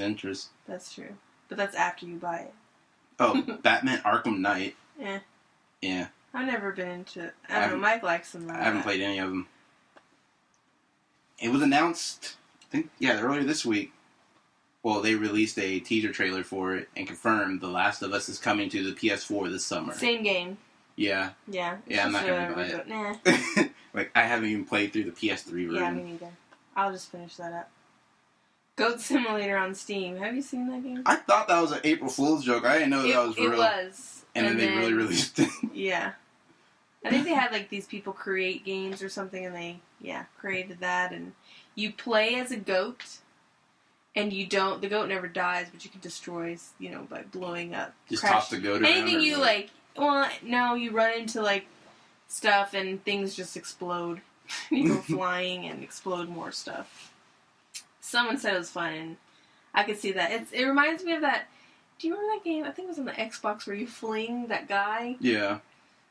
interest. That's true. But that's after you buy it. Oh, Batman Arkham Knight. Yeah. I've never been into it. I don't know. Mike likes them. I haven't played any of them. It was announced, I think, earlier this week. Well, they released a teaser trailer for it and confirmed The Last of Us is coming to the PS4 this summer. Same game. Yeah. Yeah. Yeah, I'm not going to buy it. Nah. Like, I haven't even played through the PS3 version. Yeah, me neither. I'll just finish that up. Goat Simulator on Steam. Have you seen that game? I thought that was an April Fool's joke. I didn't know that was real. It was. And then they really released it. Yeah. I think they had, like, these people create games or something, and they, created that. And you play as a goat, and the goat never dies, but you can destroy, by blowing up. Just toss the goat around? Anything you, like, well, no, you run into, like, stuff, and things just explode. You go flying and explode more stuff. Someone said it was fun, and I could see that. It reminds me of that. Do you remember that game? I think it was on the Xbox where you fling that guy. Yeah.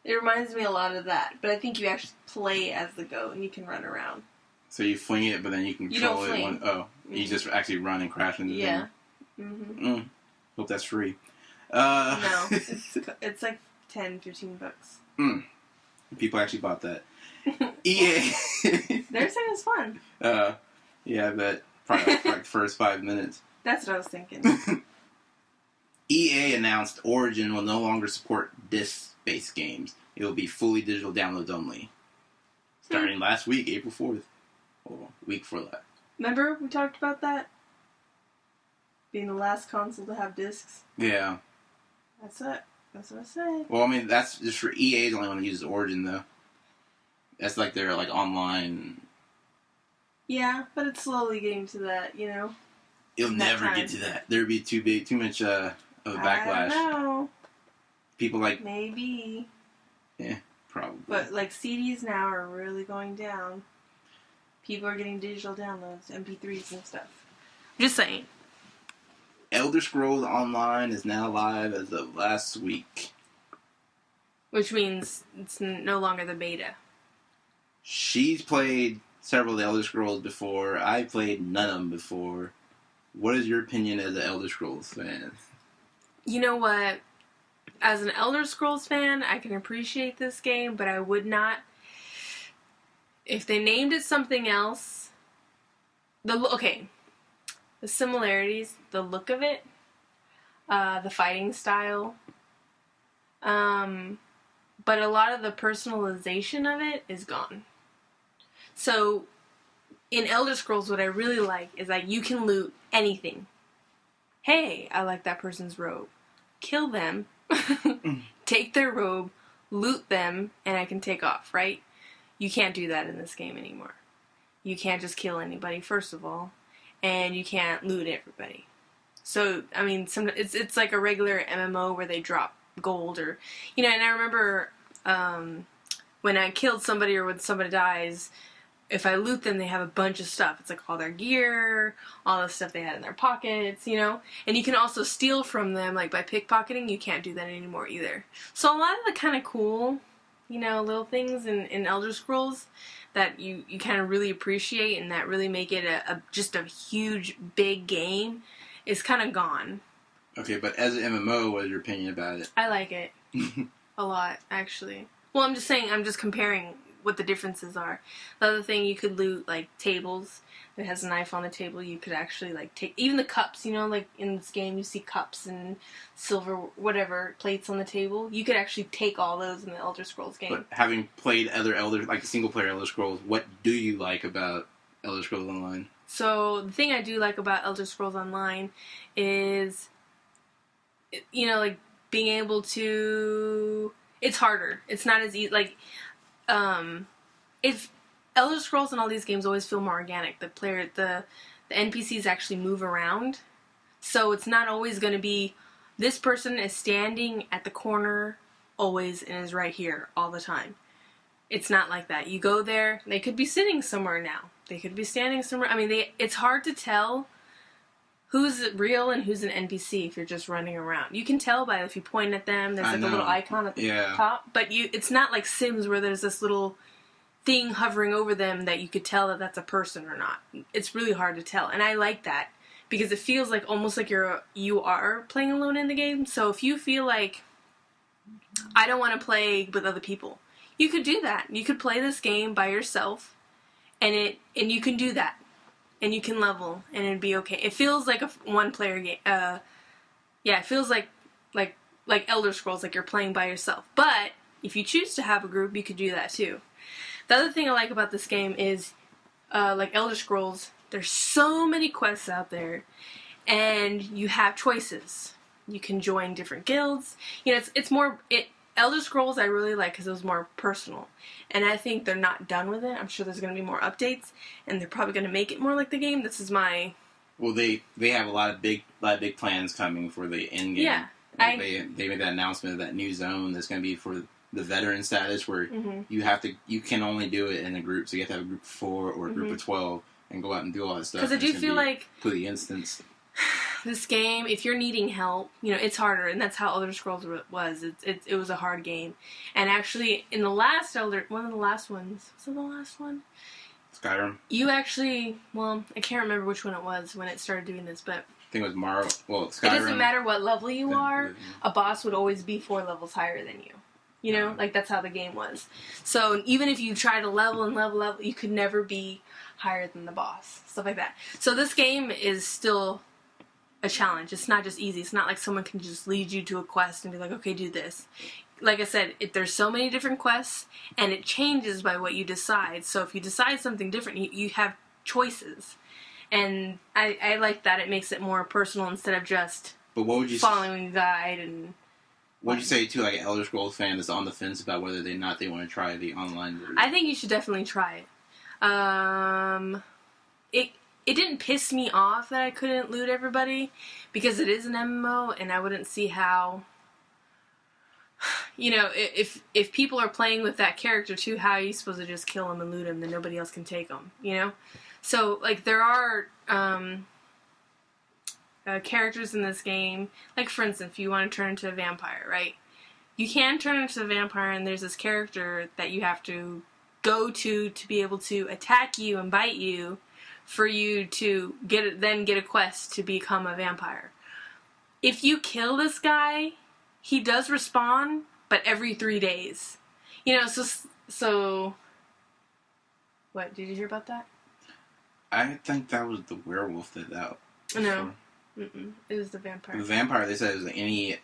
It reminds me a lot of that, but I think you actually play as the goat and you can run around. So you fling it, but then you can control it. You just actually run and crash into them. Yeah. Hope that's free. No, it's like $10-15. People actually bought that. EA. They're saying it's fun. Yeah, I bet. Probably like the first 5 minutes. That's what I was thinking. EA announced Origin will no longer support disc-based games. It will be fully digital downloads only. Starting last week, April 4th. Or week before that. Remember we talked about that? Being the last console to have discs? Yeah. That's it. That's what I said. Well, I mean, that's just for EA's only one that uses Origin, though. That's like their, like, online... Yeah, but it's slowly getting to that, It'll never get to that. There'd be too much of a backlash. I don't know. People like... Maybe. Yeah, probably. But, like, CDs now are really going down. People are getting digital downloads, MP3s and stuff. Just saying. Elder Scrolls Online is now live as of last week. Which means it's no longer the beta. She's played several of the Elder Scrolls before. I played none of them before. What is your opinion as an Elder Scrolls fan? You know what? As an Elder Scrolls fan, I can appreciate this game, but I would not... If they named it something else... The similarities, the look of it, the fighting style, but a lot of the personalization of it is gone. So, in Elder Scrolls, what I really like is that you can loot anything. Hey, I like that person's robe. Kill them, take their robe, loot them, and I can take off, right? You can't do that in this game anymore. You can't just kill anybody, first of all, and you can't loot everybody. So, I mean, it's like a regular MMO where they drop gold or... and I remember when I killed somebody or when somebody dies... If I loot them, they have a bunch of stuff. It's like all their gear, all the stuff they had in their pockets, And you can also steal from them, like by pickpocketing. You can't do that anymore either. So a lot of the kind of cool, little things in Elder Scrolls that you kind of really appreciate and that really make it just a huge, big game is kind of gone. Okay, but as an MMO, what is your opinion about it? I like it. A lot, actually. Well, I'm just comparing what the differences are. The other thing, you could loot, like, tables. If it has a knife on the table, you could actually, like, take... Even the cups, like, in this game, you see cups and silver, whatever, plates on the table. You could actually take all those in the Elder Scrolls game. But having played other single-player Elder Scrolls, what do you like about Elder Scrolls Online? So, the thing I do like about Elder Scrolls Online is, like, being able to... It's harder. It's not as easy, like... if Elder Scrolls and all these games always feel more organic, the NPCs actually move around, so it's not always going to be this person is standing at the corner always and is right here all the time. It's not like that. You go there, they could be sitting somewhere now. They could be standing somewhere. I mean, it's hard to tell who's real and who's an NPC if you're just running around. You can tell by if you point at them, there's like a little icon at the top. But it's not like Sims where there's this little thing hovering over them that you could tell that that's a person or not. It's really hard to tell. And I like that because it feels like almost like you are playing alone in the game. So if you feel like I don't want to play with other people, you could do that. You could play this game by yourself, and you can do that, and you can level, and it'd be okay. It feels like a one-player game. It feels like Elder Scrolls, like you're playing by yourself. But if you choose to have a group, you could do that too. The other thing I like about this game is, like Elder Scrolls, there's so many quests out there, and you have choices. You can join different guilds. You know, it's more... Elder Scrolls I really like because it was more personal. And I think they're not done with it. I'm sure there's going to be more updates, and they're probably going to make it more like the game. This is my... Well, they have a lot of big plans coming for the end game. Yeah. Like they made that announcement of that new zone that's going to be for the veteran status, where you can only do it in a group. So you have to have a group of 4 or a group of 12 and go out and do all that stuff. Because I do feel like completely instanced. This game, if you're needing help, you know, it's harder, and that's how Elder Scrolls was. It was a hard game. And actually, in the last one of the last ones, was it the last one? Skyrim. You actually, well, I can't remember which one it was when it started doing this, but... I think it was Morrow. Well, Skyrim. It doesn't matter what level you are, a boss would always be 4 levels higher than you. You know? Like, that's how the game was. So, even if you try to level, you could never be higher than the boss. Stuff like that. So, this game is still a challenge. It's not just easy. It's not like someone can just lead you to a quest and be like, okay, do this. Like I said, there's so many different quests, and it changes by what you decide. So, if you decide something different, you have choices. And I like that. It makes it more personal instead of just following a guide. And what would you say to like an Elder Scrolls fan that's on the fence about whether they want to try the online version? I think you should definitely try it. It didn't piss me off that I couldn't loot everybody, because it is an MMO, and I wouldn't see how... You know, if people are playing with that character too, how are you supposed to just kill them and loot them, then nobody else can take them, you know? So, like, there are characters in this game, like, for instance, if you want to turn into a vampire, right? You can turn into a vampire, and there's this character that you have to go to be able to attack you and bite you, for you to get a quest to become a vampire. If you kill this guy, he does respawn, but every 3 days. You know, so... What, did you hear about that? I think that was the werewolf that out. No. Mm-mm. It was the vampire. The vampire, they said, it was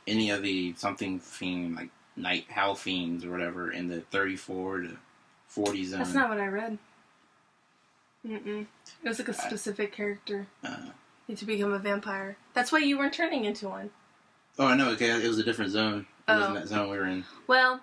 any of the something fiend, like night howl fiends or whatever, in the 34 to 40 zone. That's not what I read. Mm-mm. It was like a specific character. To become a vampire. That's why you weren't turning into one. Oh, I know. Okay, it was a different zone. It wasn't that zone we were in. Well,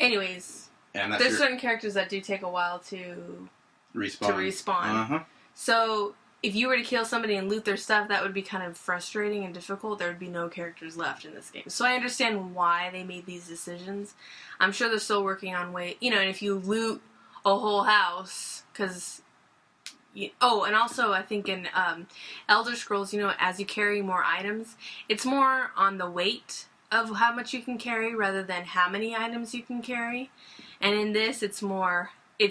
anyways, there's certain characters that do take a while to respawn. So, if you were to kill somebody and loot their stuff, that would be kind of frustrating and difficult. There would be no characters left in this game. So I understand why they made these decisions. I'm sure they're still working on ways, you know, and if you loot a whole house, because... and also I think in Elder Scrolls, you know, as you carry more items, it's more on the weight of how much you can carry rather than how many items you can carry. And in this, it's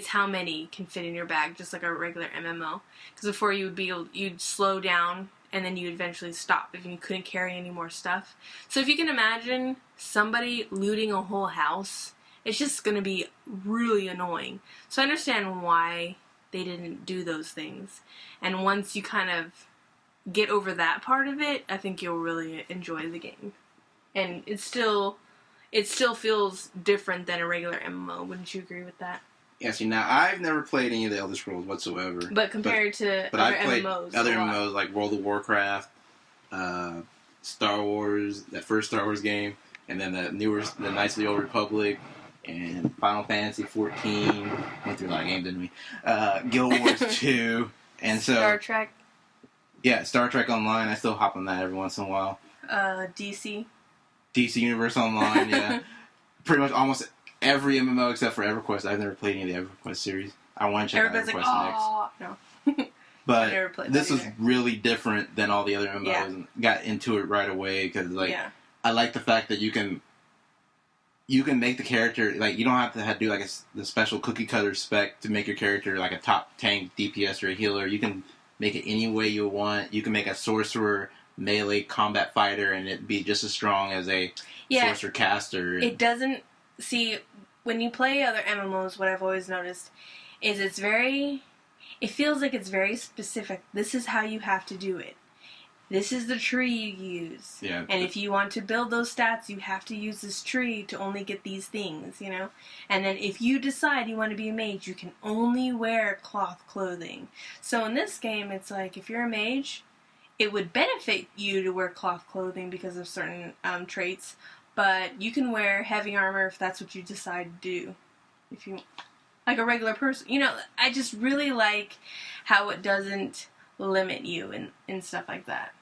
how many can fit in your bag, just like a regular MMO. Because before you'd slow down and then you'd eventually stop if you couldn't carry any more stuff. So if you can imagine somebody looting a whole house, it's just going to be really annoying. So I understand why they didn't do those things. And once you kind of get over that part of it, I think you'll really enjoy the game. And it still feels different than a regular MMO. Wouldn't you agree with that? Yeah, see, now I've never played any of the Elder Scrolls whatsoever. But compared to other I've played MMOs. Other MMOs like World of Warcraft, Star Wars, that first Star Wars game, and then the Knights of the Old Republic, and Final Fantasy 14. Went through a lot of games, didn't we? Guild Wars 2. And so... Star Trek. Yeah, Star Trek Online. I still hop on that every once in a while. DC Universe Online, yeah. Pretty much almost every MMO except for EverQuest. I've never played any of the EverQuest series. I want to check out EverQuest next. No. But this was really different than all the other MMOs. Yeah. And got into it right away because, I like the fact that you can make the character, like, you don't have to do, like, the special cookie cutter spec to make your character, like, a top tank DPS or a healer. You can make it any way you want. You can make a sorcerer melee combat fighter and it be just as strong as a sorcerer caster. It doesn't... See, when you play other MMOs, what I've always noticed is it's very... It feels like it's very specific. This is how you have to do it. This is the tree you use. Yeah. And if you want to build those stats, you have to use this tree to only get these things, And then if you decide you want to be a mage, you can only wear cloth clothing. So in this game, it's like, if you're a mage, it would benefit you to wear cloth clothing because of certain traits, but you can wear heavy armor if that's what you decide to do. If you... Like a regular person. I just really like how it doesn't limit you and stuff like that.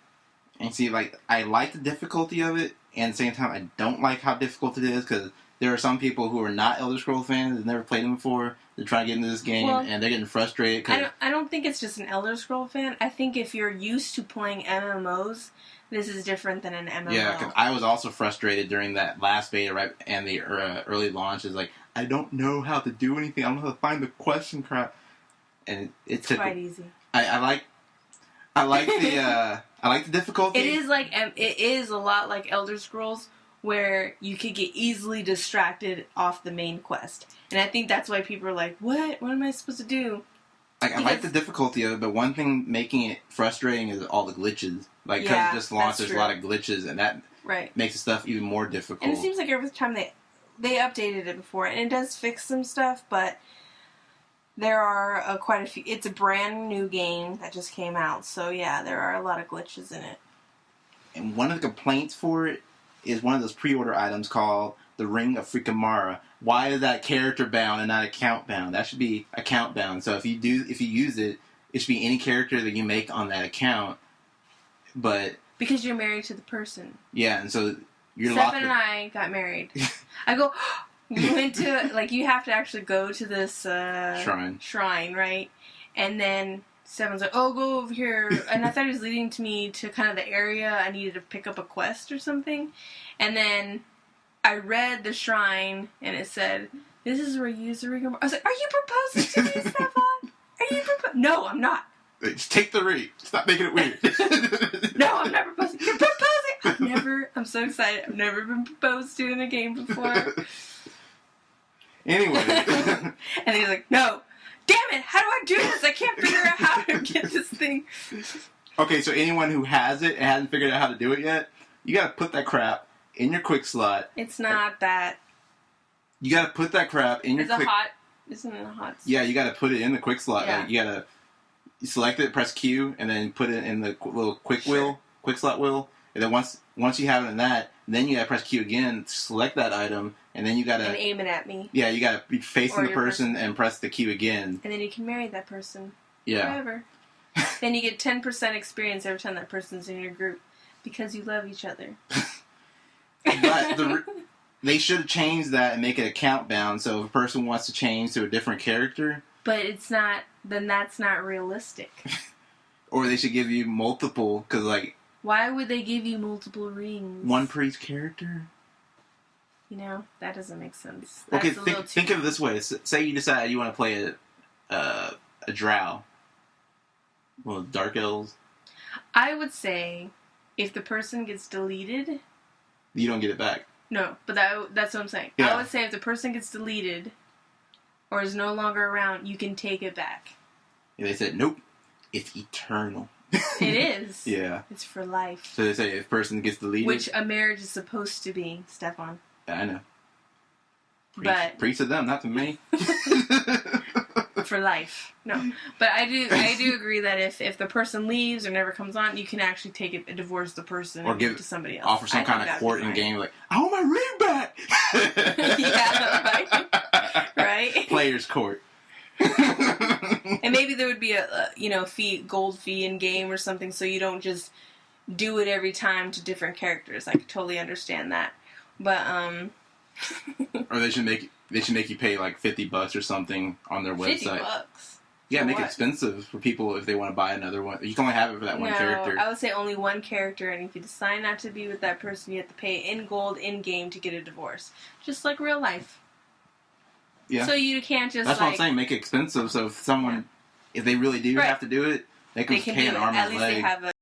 And see, I like the difficulty of it, and at the same time, I don't like how difficult it is, because there are some people who are not Elder Scrolls fans, that never played them before, they're trying to get into this game, and they're getting frustrated. I don't think it's just an Elder Scrolls fan. I think if you're used to playing MMOs, this is different than an MMO. Yeah, because I was also frustrated during that last beta, right, and the early launch, is like, I don't know how to do anything, I don't know how to find the question crap, and it's quite easy. I like the difficulty. It is a lot like Elder Scrolls, where you could get easily distracted off the main quest. And I think that's why people are like, what? What am I supposed to do? I like the difficulty of it, but one thing making it frustrating is all the glitches. Because it just launched, there's a lot of glitches, and that makes the stuff even more difficult. And it seems like every time they updated it before, and it does fix some stuff, but there are quite a few. It's a brand new game that just came out, so yeah, there are a lot of glitches in it. And one of the complaints for it is one of those pre-order items called the Ring of Freakamara. Why is that character bound and not account bound? That should be account bound. So if you use it, it should be any character that you make on that account. But because you're married to the person. Yeah, and so you're locked. Stefan and I got married. I go. We went to, you have to actually go to this shrine, right? And then Stefan's like, oh, go over here. And I thought he was leading me to kind of the area I needed to pick up a quest or something. And then I read the shrine, and it said, this is where you use the ring. I was like, are you proposing to me, Stefan? Are you proposing? No, I'm not. Just take the ring. Stop making it weird. No, I'm not proposing. You're proposing! I'm so excited. I've never been proposed to in a game before. Anyway. And he's like, no. Damn it, how do I do this? I can't figure out how to get this thing. Okay, so anyone who has it and hasn't figured out how to do it yet, you gotta put that crap in your quick slot. It's not that. You gotta put that crap in your quick... Isn't it a hot slot? Yeah, you gotta put it in the quick slot. Yeah. You gotta select it, press Q, and then put it in the little quick slot wheel. And then once you have it in that, then you gotta press Q again, select that item, and then you gotta... And aim it at me. Yeah, you gotta be facing the person and press the Q again. And then you can marry that person. Yeah. Forever. Then you get 10% experience every time that person's in your group, because you love each other. But they should have changed that and make it account bound, so if a person wants to change to a different character... But it's not... Then that's not realistic. Or they should give you multiple, because why would they give you multiple rings? One per each character? That doesn't make sense. That's okay, think of it this way. Say you decide you want to play a drow. Well, Dark Elves. I would say, if the person gets deleted... You don't get it back. No, but that's what I'm saying. Yeah. I would say if the person gets deleted, or is no longer around, you can take it back. And they said, nope, it's eternal. It is. Yeah. It's for life. So they say if a person gets deleted... Which a marriage is supposed to be, Stefan. I know. Preach to them, not to me. For life. No. But I do agree that if the person leaves or never comes on, you can actually take it and divorce the person or give it to somebody else. Offer some kind of court in game I want my ring back! Yeah, right? Players court. And maybe there would be a gold fee in game or something, so you don't just do it every time to different characters. I could totally understand that, but or they should make you pay $50 or something on their website. $50. Yeah, make it expensive for people if they want to buy another one. You can only have it for that one character. I would say only one character, and if you decide not to be with that person, you have to pay in gold in game to get a divorce, just like real life. Yeah. So you can't just... That's what I'm saying. Make it expensive. So if they really do have to do it, They can do pay it. an arm At and least they leg. have a